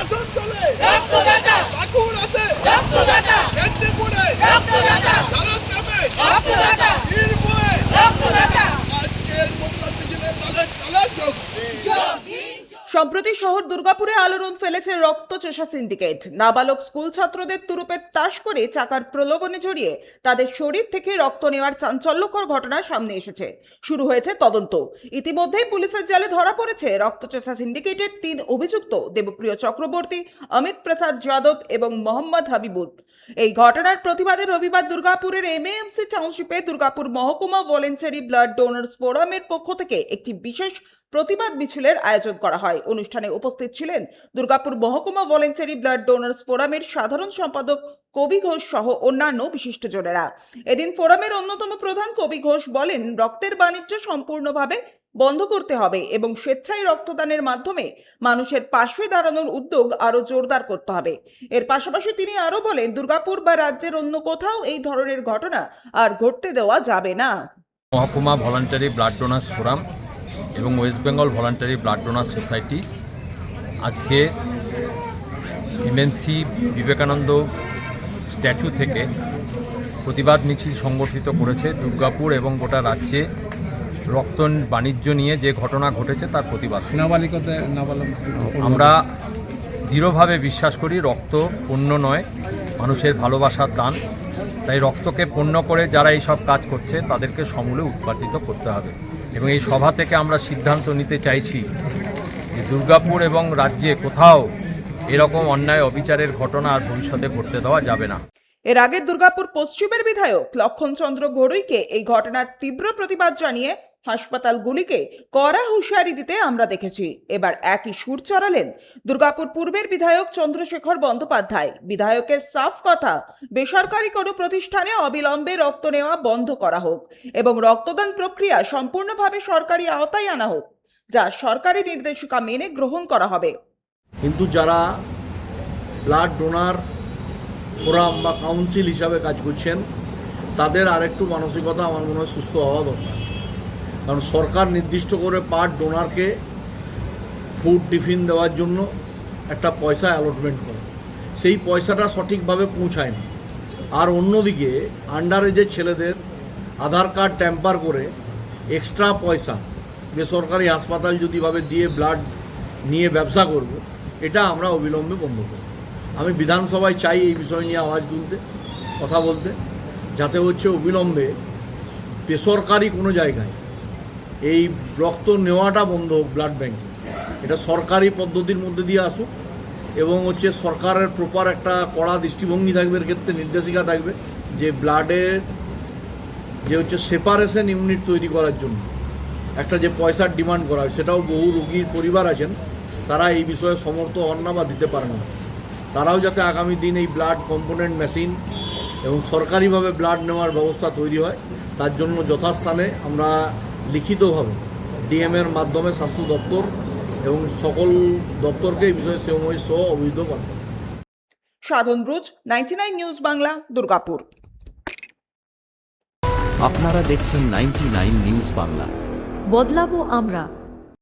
আসানসোলে রক্তদাতা, বাঁকুড়াতে রক্তদাতা, মেদিনীপুরে রক্তদাতা, ঝাড়গ্রামে রক্তদাতা, বীরভূমে রক্তদাতা। আজকের মমতা মিছিলের তালে তালে যোগ দিন। সম্প্রতি শহর দুর্গাপুরে আলোড়ন ফেলেছে রক্তচোষা সিন্ডিকেট। নাবালক স্কুল ছাত্রদের তুরুপে তাস করে চাকার প্রলোভনে জড়িয়ে তাদের শরীর থেকে রক্ত নেওয়ার চাঞ্চল্যকর ঘটনা সামনে এসেছে। শুরু হয়েছে তদন্ত। ইতিমধ্যেই পুলিশের জালে ধরা পড়েছে রক্তচোষা সিন্ডিকেটের 3 অভিযুক্ত দেবপ্রিয় চক্রবর্তী, অমিত প্রসাদ যাদব এবং মোহাম্মদ হাবিবুল। এই ঘটনার প্রতিবাদে রবিবার দুর্গাপুরের এমএএমসি টাউনশিপে দুর্গাপুর মহকুমা ভলেন্টারি ব্লাড ডোনার্স ফোরামের পক্ষ থেকে একটি বিশেষ প্রতিবাদ মিছিলের আয়োজন করা হয়। অনুষ্ঠানে উপস্থিত ছিলেন দুর্গাপুর মহকুমা ভলেন্টারি ব্লাড ডোনার্স ফোরামের সাধারণ সম্পাদক কবি ঘোষ সহ অন্যান্য বিশিষ্টজনেরা। এদিন ফোরামের অন্যতম প্রধান কবি ঘোষ বলেন, রক্তের বাণিজ্য সম্পূর্ণভাবে বন্ধ করতে হবে এবং স্বেচ্ছায় রক্তদানের মাধ্যমে মানুষের পাশে দাঁড়ানোর উদ্যোগ আরো জোরদার করতে হবে। এর পাশাপাশি তিনি আরো বলেন, দুর্গাপুর বা রাজ্যের অন্য কোথাও এই ধরনের ঘটনা আর ঘটতে দেওয়া যাবে না। মহকুমা ভলান্টারি ব্লাড ডোনার্স ফোরাম এবং West Bengal voluntary blood donors society আজকে এমএমসি বিবেকানন্দ স্ট্যাচু থেকে প্রতিবাদ মিছিল সংগঠিত করেছে। দুর্গাপুর এবং গোটা রাজ্যে রক্ত বাণিজ্য নিয়ে যে ঘটনা ঘটেছে তার প্রতিবাদ। আমরা দৃঢ়ভাবে বিশ্বাস করি রক্ত পণ্য নয়, মানুষের ভালোবাসার দান। তাই রক্তকে পণ্য করে যারা এই সব কাজ করছে তাদেরকে সমূলে উৎপাদিত করতে হবে। এবং এই সভা থেকে আমরা সিদ্ধান্ত নিতে চাইছি যে দুর্গাপুর এবং রাজ্যে কোথাও এরকম অন্যায় অবিচারের ঘটনা আর ভবিষ্যতে ঘটতে দেওয়া যাবে না। এর আগে দুর্গাপুর পশ্চিমের বিধায়ক লক্ষণচন্দ্র ঘড়ুইকে এই ঘটনার তীব্র প্রতিবাদ জানিয়ে হাসপাতালগুলিকে কড়া হুঁশিয়ারি দিতে আমরা দেখেছি। এবার একই সুর চড়ালেন দুর্গাপুর পূর্বের বিধায়ক চন্দ্রশেখর বন্দ্যোপাধ্যায়। বিধায়কের সাফ কথা, বেসরকারি কোনো প্রতিষ্ঠানে অবিলম্বে রক্ত নেওয়া বন্ধ করা হোক এবং রক্তদান প্রক্রিয়া সম্পূর্ণভাবে সরকারি আওতায় আনা হোক, যা সরকারি নির্দেশিকা মেনে গ্রহণ করা হবে। কিন্তু যারা ব্লাড ডোনার ফোরাম বা কাউন্সিল হিসাবে কাজ করছেন তাদের আরেকটু মানসিকতা আমার মনে হয় সুস্থ হওয়া দরকার। কারণ সরকার নির্দিষ্ট করে পার ডোনারকে ফুড টিফিন দেওয়ার জন্য একটা পয়সা অ্যালটমেন্ট করে, সেই পয়সাটা সঠিকভাবে পৌঁছায় না। আর অন্যদিকে আন্ডার এজের ছেলেদের আধার কার্ড ট্যাম্পার করে এক্সট্রা পয়সা বেসরকারি হাসপাতাল যদিভাবে দিয়ে ব্লাড নিয়ে ব্যবসা করব, এটা আমরা অবিলম্বে বন্ধ করব। আমি বিধানসভায় চাই এই বিষয় নিয়ে আওয়াজ তুলতে, কথা বলতে, যাতে হচ্ছে অবিলম্বে বেসরকারি কোনো জায়গায় এই রক্ত নেওয়াটা বন্ধ হোক ব্লাড ব্যাঙ্কে। এটা সরকারি পদ্ধতির মধ্যে দিয়ে আসুক এবং হচ্ছে সরকারের প্রপার একটা কড়া দৃষ্টিভঙ্গি থাকবে, এর ক্ষেত্রে নির্দেশিকা থাকবে যে ব্লাডের যে হচ্ছে সেপারেশন ইউনিট তৈরি করার জন্য একটা যে পয়সার ডিমান্ড করা হয়, সেটাও বহু রোগীর পরিবার আছেন তারা এই বিষয়ে সমর্থ হন না বা দিতে পারেন না। তারাও যাতে আগামী দিন এই ব্লাড কম্পোনেন্ট মেশিন এবং সরকারিভাবে ব্লাড নেওয়ার ব্যবস্থা তৈরি হয়, তার জন্য যথাস্থানে আমরা লিখিতভাবে ডিএমের মাধ্যমে স্বাস্থ্য দপ্তর এবং সকল দপ্তরকে এই বিষয়ে সহ অবহিত করব। সাধন ব্রুজ, 99 নিউজ বাংলা, দুর্গাপুর। আপনারা দেখছেন 99 নিউজ বাংলা। বদলাবো আমরা।